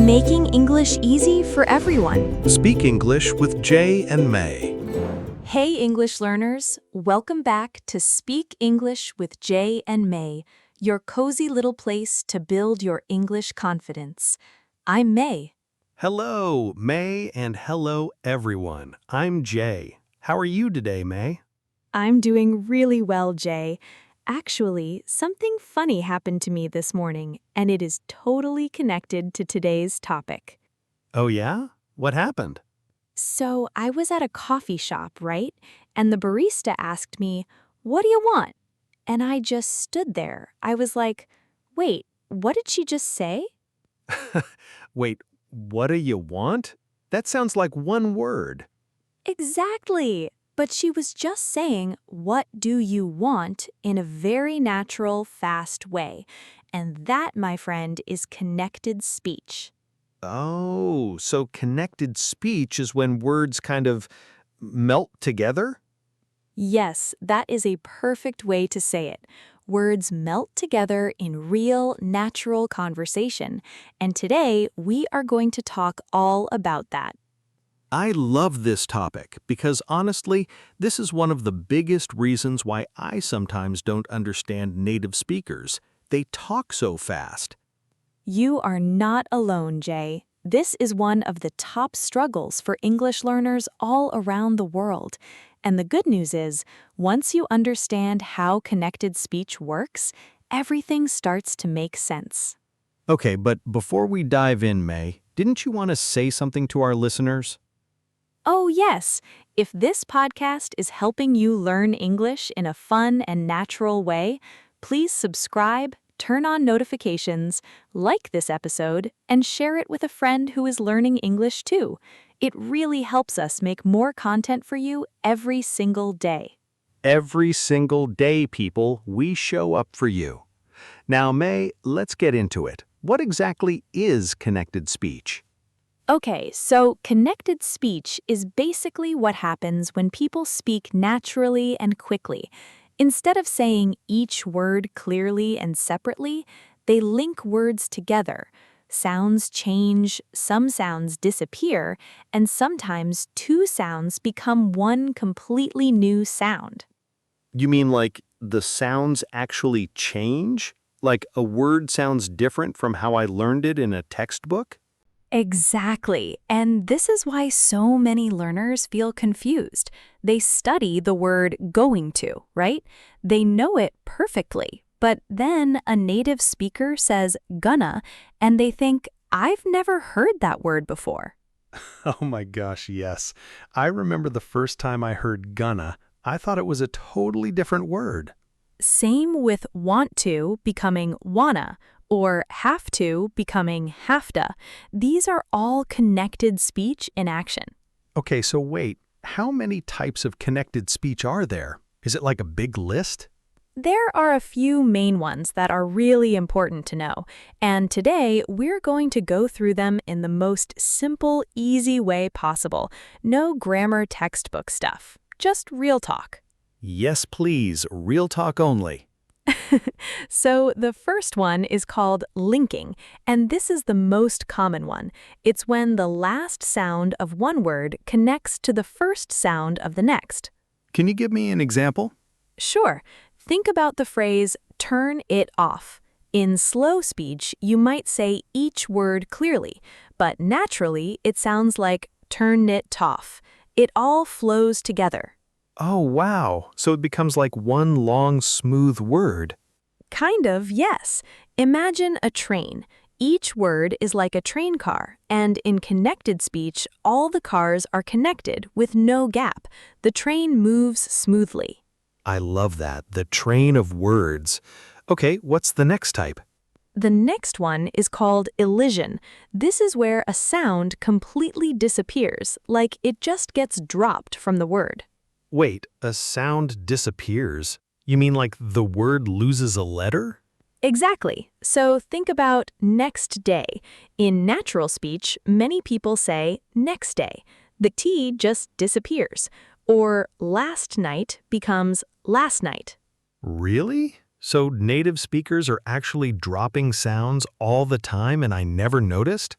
Making English easy for everyone. Speak English with Jay and May. Hey English learners, welcome back to Speak English with Jay and May, your cozy little place to build your English confidence. I'm May. Hello, May, and hello, everyone. I'm Jay. How are you today, May? I'm doing really well, Jay. Actually, something funny happened to me this morning, and it is totally connected to today's topic. Oh, yeah? What happened? So I was at a coffee shop, right? And the barista asked me, "What do you want?" And I just stood there. I was like, wait, what did she just say? Wait, what do you want? That sounds like one word. Exactly. But she was just saying, "What do you want?" in a very natural, fast way. And that, my friend, is connected speech. Oh, so connected speech is when words kind of melt together? Yes, that is a perfect way to say it. Words melt together in real, natural conversation. And today, we are going to talk all about that. I love this topic because honestly, this is one of the biggest reasons why I sometimes don't understand native speakers. They talk so fast. You are not alone, Jay. This is one of the top struggles for English learners all around the world. And the good news is, once you understand how connected speech works, everything starts to make sense. Okay, but before we dive in, May, didn't you want to say something to our listeners? Oh, yes. If this podcast is helping you learn English in a fun and natural way, please subscribe, turn on notifications, like this episode, and share it with a friend who is learning English too. It really helps us make more content for you every single day. Every single day, people, we show up for you. Now, May, let's get into it. What exactly is connected speech? Okay, so connected speech is basically what happens when people speak naturally and quickly. Instead of saying each word clearly and separately, they link words together. Sounds change, some sounds disappear, and sometimes two sounds become one completely new sound. You mean like the sounds actually change? Like a word sounds different from how I learned it in a textbook? Exactly. And this is why so many learners feel confused. They study the word going to, right? They know it perfectly. But then a native speaker says gonna, and they think, "I've never heard that word before." Oh my gosh, yes. I remember the first time I heard gonna, I thought it was a totally different word. Same with want to becoming wanna, or have to becoming hafta. These are all connected speech in action. Okay, so wait, how many types of connected speech are there? Is it like a big list? There are a few main ones that are really important to know, and today we're going to go through them in the most simple, easy way possible. No grammar textbook stuff, just real talk. Yes, please, real talk only. So the first one is called linking, and this is the most common one. It's when the last sound of one word connects to the first sound of the next. Can you give me an example? Sure. Think about the phrase, "turn it off." In slow speech, you might say each word clearly, but naturally it sounds like turn it toff. It all flows together. Oh, wow. So it becomes like one long, smooth word. Kind of, yes. Imagine a train. Each word is like a train car, and in connected speech, all the cars are connected with no gap. The train moves smoothly. I love that, the train of words. Okay, what's the next type? The next one is called elision. This is where a sound completely disappears, like it just gets dropped from the word. Wait, a sound disappears? You mean like the word loses a letter? Exactly. So think about next day. In natural speech, many people say next day. The T just disappears. Or last night becomes last night. Really? So native speakers are actually dropping sounds all the time and I never noticed?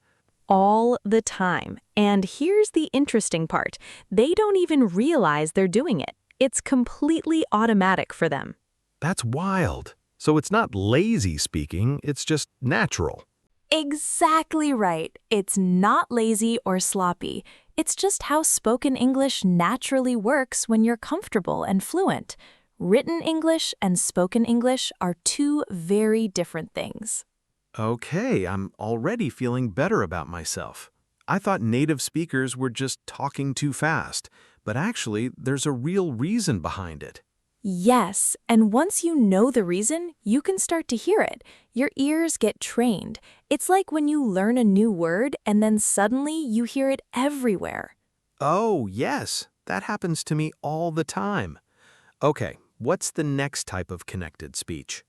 All the time. And here's the interesting part. They don't even realize they're doing it. It's completely automatic for them. That's wild. So it's not lazy speaking, it's just natural. Exactly right. It's not lazy or sloppy. It's just how spoken English naturally works when you're comfortable and fluent. Written English and spoken English are two very different things. Okay, I'm already feeling better about myself. I thought native speakers were just talking too fast, but actually, there's a real reason behind it. Yes, and once you know the reason, you can start to hear it. Your ears get trained. It's like when you learn a new word and then suddenly you hear it everywhere. Oh, yes, that happens to me all the time. Okay, what's the next type of connected speech?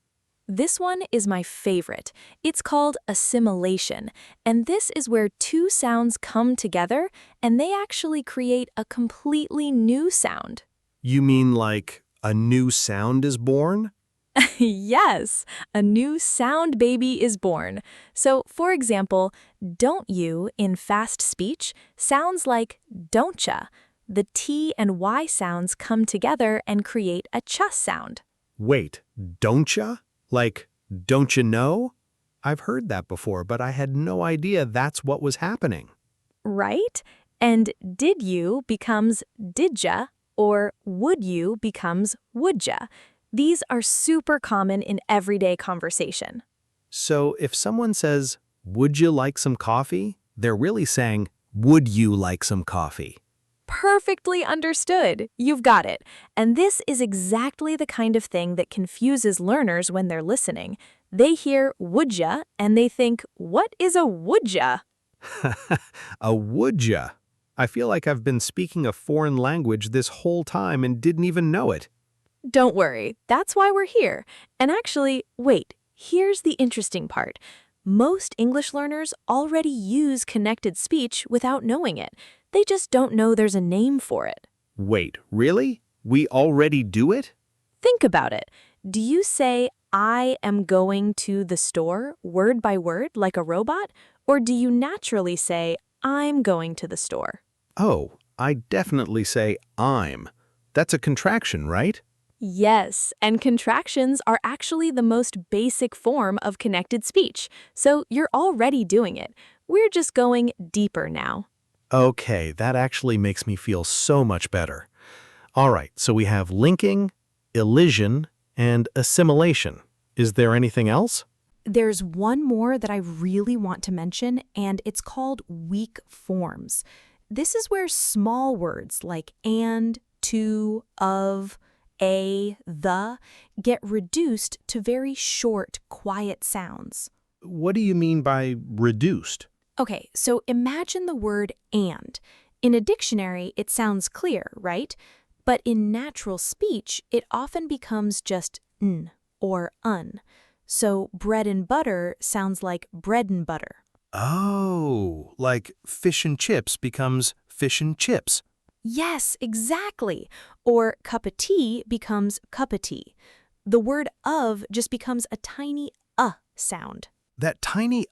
This one is my favorite. It's called assimilation, and this is where two sounds come together and they actually create a completely new sound. You mean like a new sound is born? Yes, a new sound baby is born. So, for example, don't you in fast speech sounds like don'tcha. The T and Y sounds come together and create a ch sound. Wait, don't ya? Like, don't you know? I've heard that before, but I had no idea that's what was happening. Right? And did you becomes didja, or would you becomes woulda. These are super common in everyday conversation. So if someone says, would you like some coffee? They're really saying, would you like some coffee? Perfectly understood. You've got it. And this is exactly the kind of thing that confuses learners when they're listening. They hear woulda and they think, what is a woulda? A would ya? I feel like I've been speaking a foreign language this whole time and didn't even know it. Don't worry, that's why we're here. And actually, wait, here's the interesting part. Most English learners already use connected speech without knowing it. They just don't know there's a name for it. Wait, really? We already do it? Think about it. Do you say, I am going to the store, word by word, like a robot? Or do you naturally say, I'm going to the store? Oh, I definitely say I'm. That's a contraction, right? Yes, and contractions are actually the most basic form of connected speech, so you're already doing it. We're just going deeper now. Okay, that actually makes me feel so much better. All right, so we have linking, elision, and assimilation. Is there anything else? There's one more that I really want to mention, and it's called weak forms. This is where small words like and, to, of, a, the get reduced to very short, quiet sounds. What do you mean by reduced? Okay, so imagine the word and. In a dictionary, it sounds clear, right? But in natural speech, it often becomes just n or un. So bread and butter sounds like bread and butter. Oh, like fish and chips becomes fish and chips. Yes, exactly. Or cup of tea becomes cup of tea. The word of just becomes a tiny sound. That tiny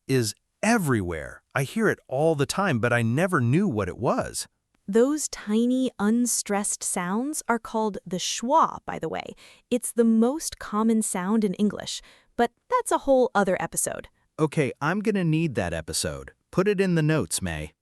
is everywhere. I hear it all the time, but I never knew what it was. Those tiny, unstressed sounds are called the schwa, by the way. It's the most common sound in English, but that's a whole other episode. Okay, I'm gonna need that episode. Put it in the notes, May.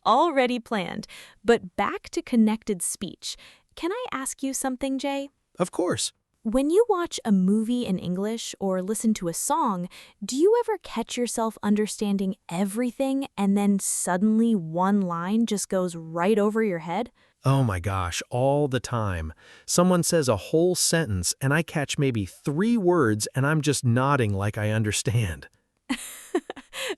Already planned. But back to connected speech. Can I ask you something, Jay? Of course. When you watch a movie in English or listen to a song, do you ever catch yourself understanding everything and then suddenly one line just goes right over your head? Oh my gosh, all the time. Someone says a whole sentence and I catch maybe 3 words and I'm just nodding like I understand.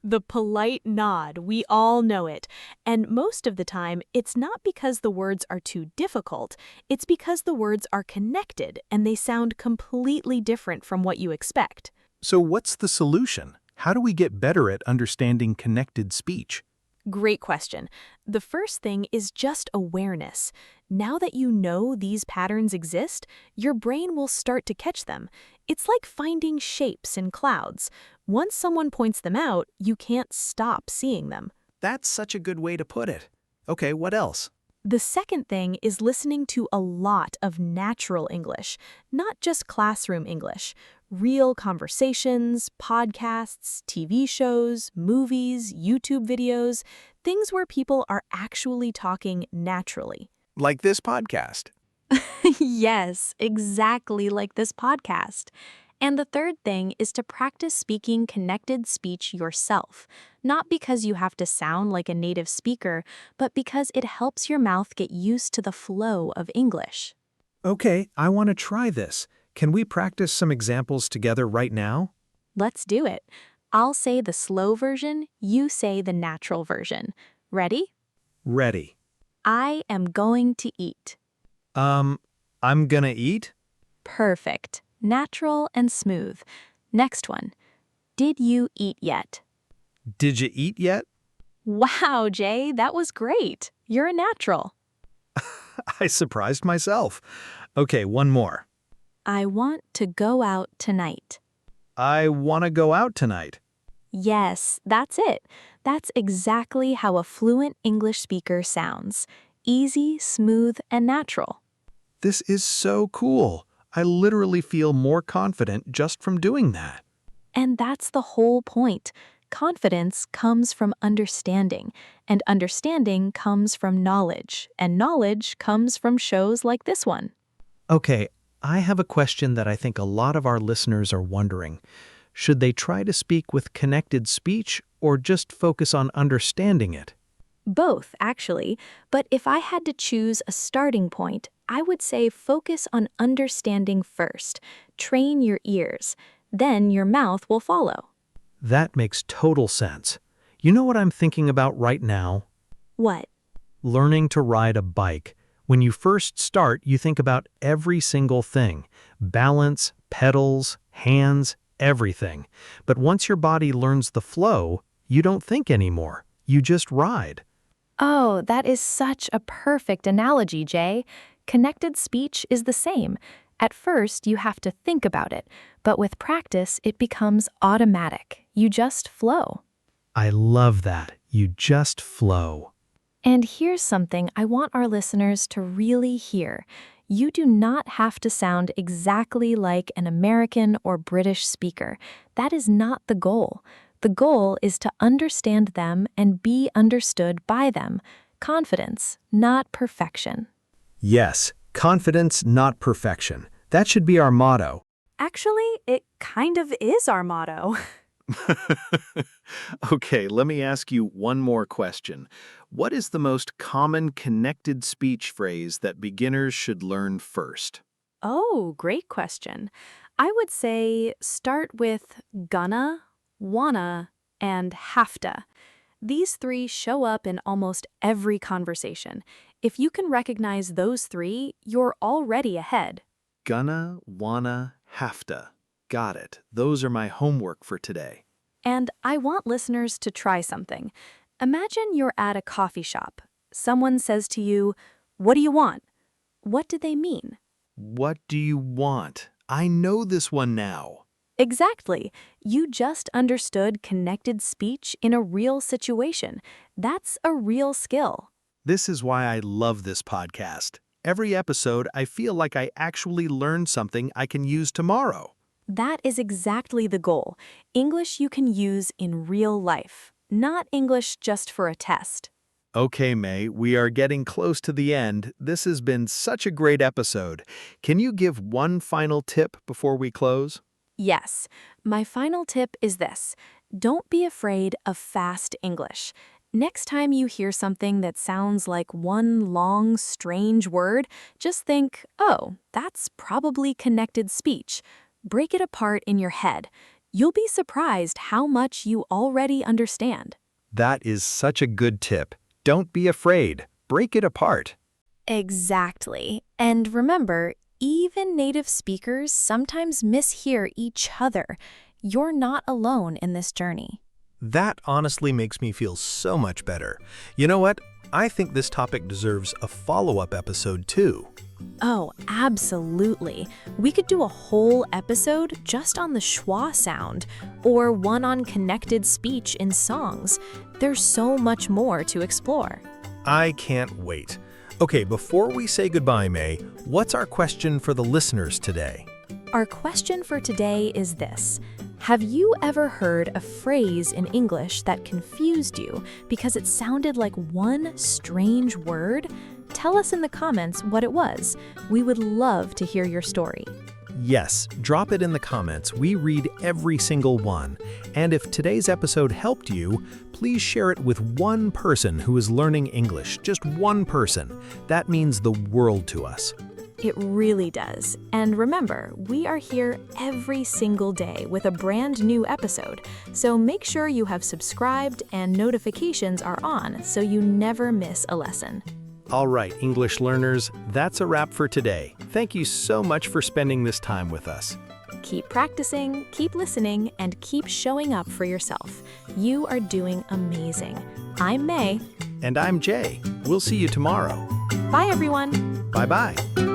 The polite nod, we all know it. And most of the time, it's not because the words are too difficult. It's because the words are connected and they sound completely different from what you expect. So what's the solution? How do we get better at understanding connected speech? Great question. The first thing is just awareness. Now that you know these patterns exist, your brain will start to catch them. It's like finding shapes in clouds. Once someone points them out, you can't stop seeing them. That's such a good way to put it. Okay, what else? The second thing is listening to a lot of natural English, not just classroom English. Real conversations, podcasts, TV shows, movies, YouTube videos, things where people are actually talking naturally. Like this podcast. Yes, exactly like this podcast. And the third thing is to practice speaking connected speech yourself, not because you have to sound like a native speaker, but because it helps your mouth get used to the flow of English. Okay, I want to try this. Can we practice some examples together right now? Let's do it. I'll say the slow version, you say the natural version. Ready? Ready. I am going to eat. I'm gonna eat? Perfect. Natural and smooth. Next one. Did you eat yet? Did you eat yet? Wow, Jay, that was great. You're a natural. I surprised myself. Okay, one more. I want to go out tonight. I want to go out tonight. Yes, that's it. That's exactly how a fluent English speaker sounds. Easy, smooth, and natural. This is so cool. I literally feel more confident just from doing that. And that's the whole point. Confidence comes from understanding, and understanding comes from knowledge, and knowledge comes from shows like this one. Okay, I have a question that I think a lot of our listeners are wondering. Should they try to speak with connected speech or just focus on understanding it? Both, actually, but if I had to choose a starting point, I would say focus on understanding first. Train your ears. Then your mouth will follow. That makes total sense. You know what I'm thinking about right now? What? Learning to ride a bike. When you first start, you think about every single thing. Balance, pedals, hands, everything. But once your body learns the flow, you don't think anymore. You just ride. Oh, that is such a perfect analogy, Jay. Connected speech is the same. At first, you have to think about it, but with practice, it becomes automatic. You just flow. I love that. You just flow. And here's something I want our listeners to really hear. You do not have to sound exactly like an American or British speaker. That is not the goal. The goal is to understand them and be understood by them. Confidence, not perfection. Yes, confidence, not perfection. That should be our motto. Actually, it kind of is our motto. Okay, let me ask you one more question. What is the most common connected speech phrase that beginners should learn first? Oh, great question. I would say start with gonna, wanna, and hafta. These three show up in almost every conversation. If you can recognize those three, you're already ahead. Gonna, wanna, hafta. Got it. Those are my homework for today. And I want listeners to try something. Imagine you're at a coffee shop. Someone says to you, "What do you want?" What do they mean? What do you want? I know this one now. Exactly. You just understood connected speech in a real situation. That's a real skill. This is why I love this podcast. Every episode, I feel like I actually learned something I can use tomorrow. That is exactly the goal. English you can use in real life, not English just for a test. Okay, May, we are getting close to the end. This has been such a great episode. Can you give one final tip before we close? Yes, my final tip is this. Don't be afraid of fast English. Next time you hear something that sounds like one long, strange word, just think, oh, that's probably connected speech. Break it apart in your head. You'll be surprised how much you already understand. That is such a good tip. Don't be afraid. Break it apart. Exactly. And remember, even native speakers sometimes mishear each other. You're not alone in this journey. That honestly makes me feel so much better. You know what? I think this topic deserves a follow-up episode too. Oh, absolutely. We could do a whole episode just on the schwa sound, or one on connected speech in songs. There's so much more to explore. I can't wait. Okay, before we say goodbye, May, what's our question for the listeners today? Our question for today is this. Have you ever heard a phrase in English that confused you because it sounded like one strange word? Tell us in the comments what it was. We would love to hear your story. Yes, drop it in the comments. We read every single one. And if today's episode helped you, please share it with one person who is learning English. Just one person. That means the world to us. It really does. And remember, we are here every single day with a brand new episode. So make sure you have subscribed and notifications are on so you never miss a lesson. All right, English learners, that's a wrap for today. Thank you so much for spending this time with us. Keep practicing, keep listening, and keep showing up for yourself. You are doing amazing. I'm May. And I'm Jay. We'll see you tomorrow. Bye, everyone. Bye-bye.